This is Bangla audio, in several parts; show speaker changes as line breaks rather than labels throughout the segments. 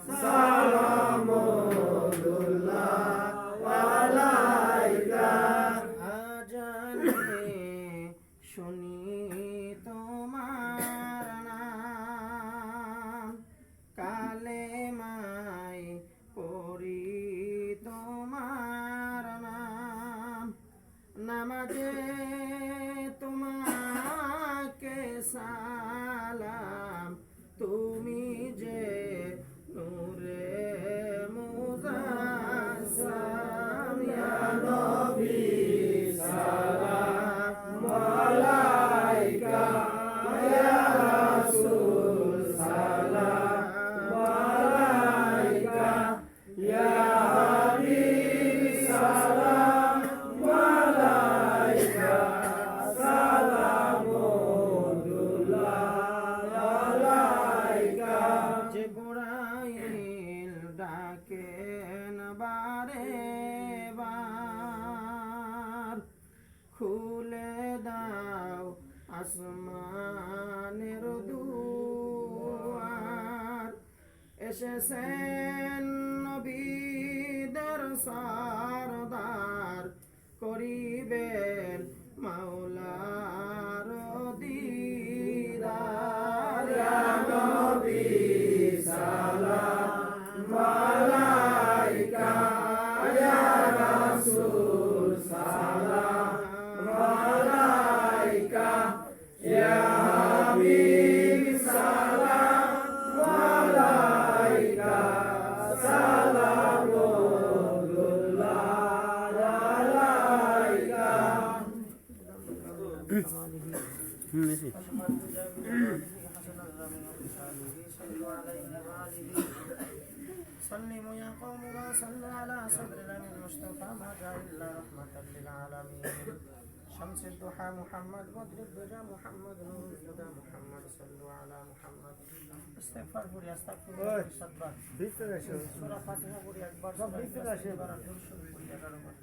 সালামুল্লাহ আলাইকা। আজানে শুনি তোমার নাম, কালেমায় পড়ি তোমার নাম, নামাজে তোমাকে সালাম, তুমি যে নূরে মুজাসসাম। ইয়া নবী সালাম আলাইকা, ইয়া রাসূল সালাম আলাইকা, ইয়া হাবিব সালাম আলাইকা, সালামুল্লাহ আলাইকা। জিবরাইল ডাকেন বারে বার, খুলে দাও আসমানের দুয়ার, এসেছেন নবীদের সরদার, করিবেন মাওলার দিদার। ইয়া নবী সালাম আলাইকা, ইয়া রাসূল সালাম আলাইকা, ইয়া হাবিব সালাম আলাইকা, সালামুল্লাহ আলাইকা। سلموا يا قوم وصلوا على صدر المصطفى ما جاء إلا رحمة للعالمين. شمس الضحى محمد، بدر الدجى محمد، نور الهدى محمد، صلوا على محمد. استغفر قولي استغفر صدبر سورة فاتحة قولي أكبر سورة استغفر الدرس قولي أكبر.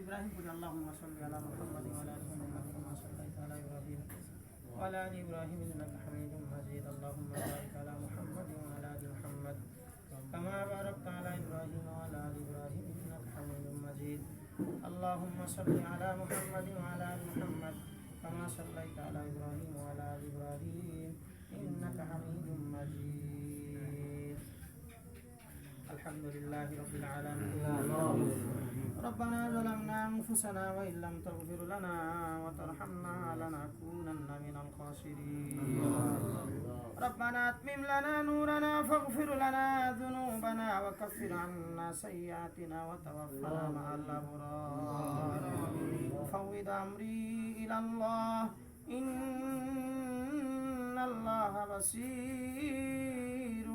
إبراهيم قل اللهم صل على محمد وعلى آل محمد كما صليت على إبراهيم وعلى آل إبراهيم إنك حميد مجيد. اللهم بارك على محمد وعلى آل محمد كما باركت على إبراهيم وعلى آل إبراهيم إنك حميد مجيد. اللهم صل على محمد وعلى آل محمد كما صليت على إبراهيم وعلى آل إبراهيم إنك حميد مجيد. الحمد لله رب العالمين. ربنا ظلمنا أنفسنا وإن لم تغفر لنا وترحمنا لنكونن من الخاسرين. ربنا أتمم لنا نورنا فاغفر لنا ذنوبنا وكفر عنا سيئاتنا وتوفنا مع الأبرار. فوض أمري إلى الله إن الله بصير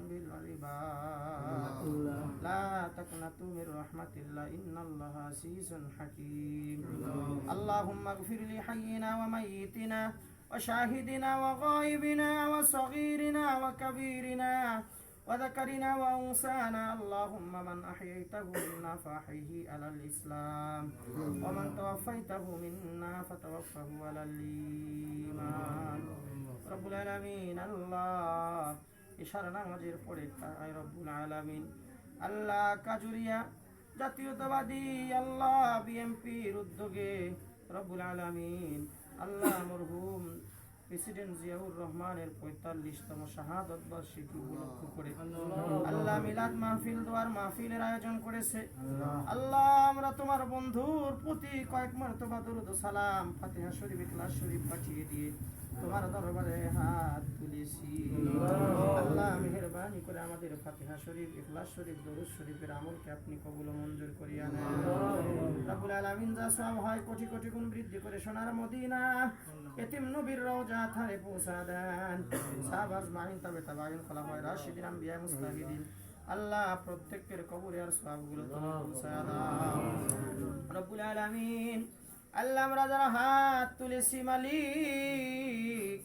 بالعباد. لا تقنطوا من رحمة الله إن الله عزيز حكيم. اللهم اغفر لحينا وميتنا وشاهدنا وغائبنا وصغيرنا وكبيرنا وذكرنا وأنثانا. اللهم من أحييته منا فأحيه على الإسلام ومن توفيته منا فتوفه على الإيمان. رب العالمين الله ইশারা নামাজের পরে তাই রব্বুল আলামিন আল্লাহ কাজুরিয়া জাতীয়তাবাদী আল্লাহ বিএমপির উদ্যোগে রব্বুল আলামিন আল্লাহ মরহুম প্রেসিডেন্ট জিয়াউর রহমানের 45তম শাহাদত বার্ষিকী উপলক্ষ করে আল্লাহ মিলাদ মাহফিল দোয়ার মাহফিলের আয়োজন করেছে। আল্লাহ আমরা তোমার বন্ধুর প্রতি কয়েক মর্তবা দরুদ ও সালাম ফাতিহা শরীফ ইখলাস শরীফ পাঠিয়ে দিয়ে তোমার দরবারে হাত তুলেছি। আল্লাহ মেহেরবানি করে আমাদের ফাতিহা শরীফ ইখলাস শরীফ দরুদ শরীফের আমলকে আপনি কবুল ও মঞ্জুর করিয়া নেন। রব্বুল আলামিন যা সওয়াব হয় কোটি কোটি গুণ বৃদ্ধি করে সোনার মদিনা এতিম নবীর রওজা থারে পৌঁছা দেন। সাহাবাজ মাহিন তাবে তাবাইন খোলাফায়ে রাশিদিন আম্বিয়া মুস্তাহিদিন আল্লাহ প্রত্যেকের কবরে আর সওয়াবগুলো তুমি পৌঁছায়া দাও রব্বুল আলামিন। আল্লাহ আমরা যারা হাত তুলেছি মালিক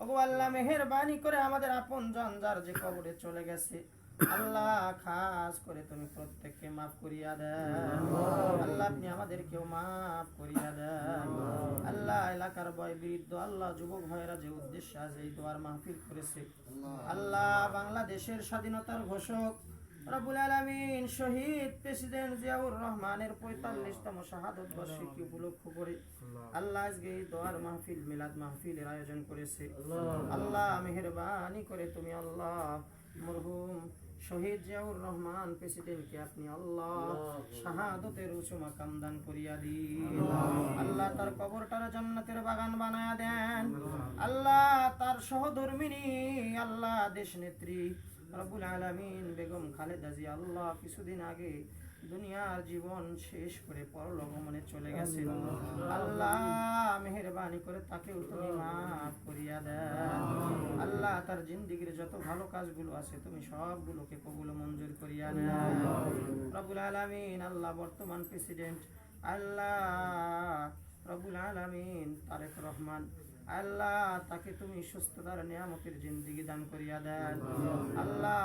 ওগো আল্লাহ মেহেরবানি করে আমাদের আপন জন যার যে কবরে চলে গেছে আল্লাহ খাস করে তুমি প্রত্যেককে মাফ করিয়া দেন। আল্লাহ আপনি আমাদেরকেও মাফ করিয়া দেন। আল্লাহ এলাকার বয় বৃদ্ধ আল্লাহ যুবক ভাইয়েরা যে উদ্দেশ্যে আজ এই দোয়ার মাহফিল করেছে আল্লাহ বাংলাদেশের স্বাধীনতার ঘোষক রব্বুল আলামিন শহীদ প্রেসিডেন্ট জিয়াউর রহমানের 45তম শাহাদত বার্ষিকী উপলক্ষ করে আল্লাহ আজকে এই দোয়ার মাহফিল মিলাদ মাহফিলের আয়োজন করেছে। আল্লাহ মেহেরবানি করে তুমি আল্লাহ মরহুম শহীদ জিয়াউর রহমান প্রেসিডেন্টকে আপনি আল্লাহ শাহাদতের উঁচু মাকাম দান করিয়া দিন। আল্লাহ তার কবরটার জান্নাতের বাগান বানায়া দেন। আল্লাহ তার সহধর্মিনী আল্লাহ দেশ নেত্রী রব্বুল আলামিন বেগম খালেদা জিয়া আল্লাহ কিছুদিন আগে দুনিয়ার জীবন শেষ করে পরলোক গমনে চলে গেছেন। আল্লাহ মেহেরবানি করে তাকেও তুমি মাফ করিয়া দেন। আল্লাহ তার জিন্দেগীর যত ভালো কাজগুলো আছে তুমি সবগুলোকে কবুল মঞ্জুর করিয়া নেন রব্বুল আলামিন। আল্লাহ বর্তমান প্রেসিডেন্ট আল্লাহ রব্বুল আলামিন তারেক রহমান আল্লাহ তাকে তুমি সুস্থতার নিয়ামতের জিন্দেগি দান করিয়া দেন। আল্লাহ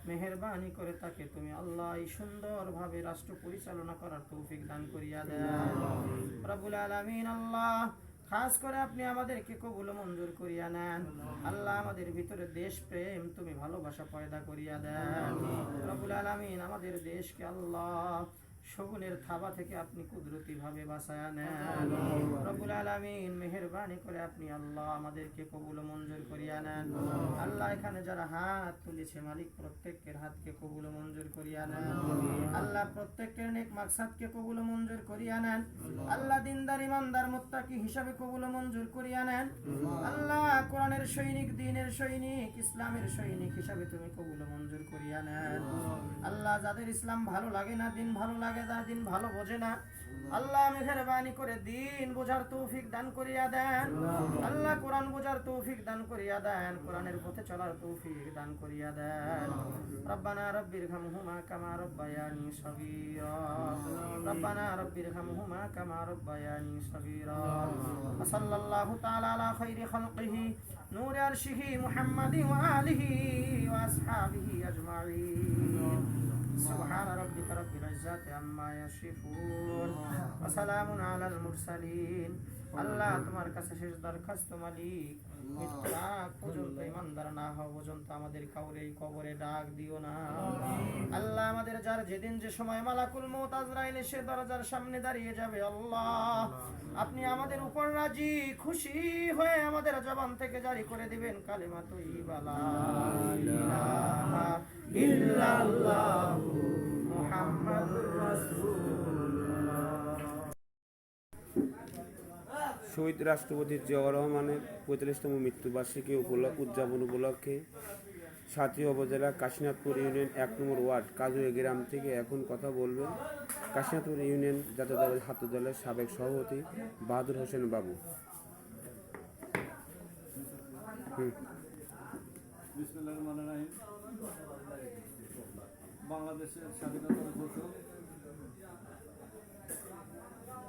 মেহেরবানি করে তাকে তুমি আল্লাহ সুন্দরভাবে রাষ্ট্র পরিচালনা করার তৌফিক দান করিয়া দেন রব্বুল আলামিন। আল্লাহ খাস করে আপনি আমাদেরকে কবুল মঞ্জুর করিয়া নেন। আল্লাহ আমাদের ভিতরে দেশ প্রেম তুমি ভালোবাসা পয়দা করিয়া দেন রব্বুল আলামিন। আমাদের দেশকে আল্লাহ শগুনের থাবা থেকে আপনি কুদরতি ভাবে বাঁচায়া নেন রব্বুল আলামিন। মেহেরবানি করে আপনি আল্লাহ আমাদেরকে কবুল মঞ্জুর করিয়া নেন। আল্লাহ এখানে যারা হাত তুলেছে মালিক প্রত্যেকের হাতকে কবুল মঞ্জুর করিয়া নেন। আল্লাহ প্রত্যেকের নেক মাকসাদকে কবুল মঞ্জুর করিয়া নেন। আল্লাহ দিনদার ইমানদার মুত্তাকি হিসাবে কবুল মঞ্জুর করিয়া নেন। আল্লাহ কোরআনের সৈনিক দিনের সৈনিক ইসলামের সৈনিক হিসাবে তুমি কবুল মঞ্জুর করিয়া নেন। আল্লাহ যাদের ইসলাম ভালো লাগে না দিন ভালো লাগে দিন ভালো বোঝে না আল্লাহ মেহেরবানি করে দিন বোঝার তৌফিক দান করিয়া দেন। আল্লাহ কোরআন বোঝার তৌফিক দান করিয়া দেন। কোরআনের পথে চলার তৌফিক দান করিয়া দেন। রব্বানা রব্বিরহামহুমা কামা রব্বায়ানি সগীরা রব্বানা রব্বিরহামহুমা কামা রব্বায়ানি সগীরা সাল্লাল্লাহু তাআলা আলা খাইরি খালকিহি নূর আরশিহি মুহাম্মাদি ওয়া আলিহি ওয়া আসহাবিহি আজমাইন। سبحان ربك رب العزة عما يصفون وسلام على المرسلين। আল্লাহ তোমার কাছে শেষ দরখাস্ত মালিক মৃত্যুর আগ পর্যন্ত ইমানদার না হওয়া পর্যন্ত আমাদের কাউরে কবরে ডাক দিও না। আল্লাহ আমাদের যার যেদিন যে সময় মালাকুল মউত আজরাইল এসে দরজার সামনে দাঁড়িয়ে যাবে আল্লাহ আপনি আমাদের উপর রাজি খুশি হয়ে আমাদের জবান থেকে জারি করে দিবেন কালিমা তয়্যিবা লা ইলাহা ইল্লাল্লাহু মুহাম্মাদুর রাসূলুল্লাহ।
শহীদ রাষ্ট্রপতি জিয়াউর রহমানের 45তম মৃত্যুবার্ষিকী উদযাপন উপলক্ষে সাঁথিয়া উপজেলা কাশীনাথপুর ইউনিয়ন 1 নম্বর ওয়ার্ড কাজুয়া গ্রাম থেকে এখন কথা বলবেন কাশীনাথপুর ইউনিয়ন জাতীয়তাবাদী ছাত্র দলের সাবেক সভাপতি বাহাদুর হোসেন বাবু।
বিসমিল্লাহির রহমানির রহিম। বাংলাদেশের স্বাধীনতার ঘোষক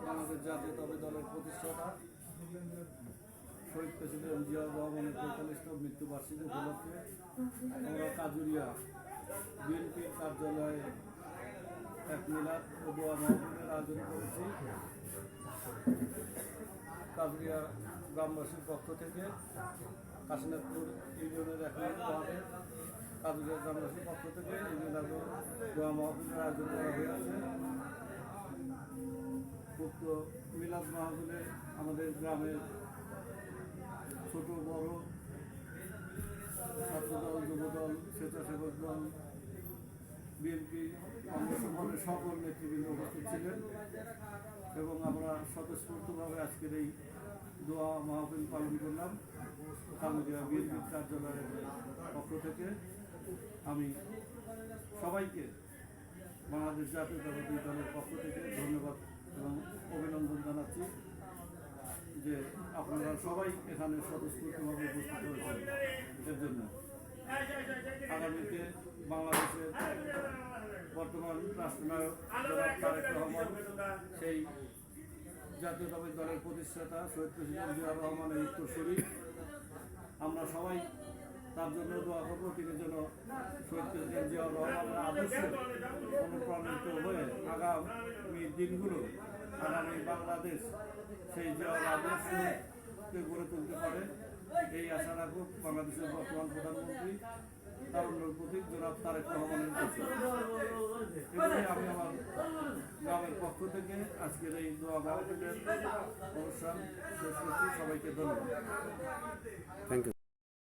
বাংলাদেশ জাতীয়তাবাদী দলের প্রতিষ্ঠাতা শহীদ প্রেসিডেন্ট জিয়াউর রহমানের 45তম মৃত্যুবার্ষিকী উপলক্ষে আমরা কাজুরিয়া বিএনপির কার্যালয়ে এক মিলাদ ও দোয়া মাহফিলের আয়োজন করেছি। কাজুরিয়া গ্রামবাসীর পক্ষ থেকে কাশীনাথপুর ইউনিয়নের 1 নম্বর ওয়ার্ডের কাজুরিয়া গ্রামবাসীর পক্ষ থেকে এই মিলাদ ও দোয়া মাহফিলের আয়োজন করা হয়েছে। উক্ত মিলাদ মাহফিলে আমাদের গ্রামের ছোট বড়, ছাত্রদল, যুবদল, স্বেচ্ছাসেবক দল, বিএনপি, কংগ্রেস দলের সকল নেতৃবৃন্দ উপস্থিত ছিলেন এবং আমরা স্বতঃস্ফূর্তভাবে আজকের এই দোয়া মাহফিল পালন করলাম। কালুদিয়া বিএনপির কার্যালয়ের পক্ষ থেকে আমি সবাইকে বাংলাদেশ জাতীয়তাবাদী দলের পক্ষ থেকে ধন্যবাদ এবং অভিনন্দন জানাচ্ছি যে আপনারা সবাই এখানে স্বতঃস্ফূর্তভাবে উপস্থিত হয়েছেন এর জন্য। আগামীতে বাংলাদেশের বর্তমান রাষ্ট্রনায়ক জনাব তারেক রহমান, সেই জাতীয়তাবাদী দলের প্রতিষ্ঠাতা শহীদ প্রেসিডেন্ট জিয়া রহমানের উত্তরসূরি, আমরা সবাই তার জন্য দোয়া করবো। তিনি যেন শহীদ প্রেসিডেন্ট জিয়া রহমানের আদর্শে অনুপ্রাণিত হয়ে আগামী দিনগুলো, আগামী বাংলাদেশ সেই জিয়ার আদর্শকে গড়ে তুলতে পারে, এই আশা রাখব বাংলাদেশের বর্তমান প্রধানমন্ত্রী তারুণ্যের প্রতীক জনাব তারেক রহমানের কাছে। এবারে আমি আমার গ্রামের পক্ষ থেকে আজকের এই দোয়া মাহফিলের অনুষ্ঠান শেষ করছি। সবাইকে ধন্যবাদ।
Thank you.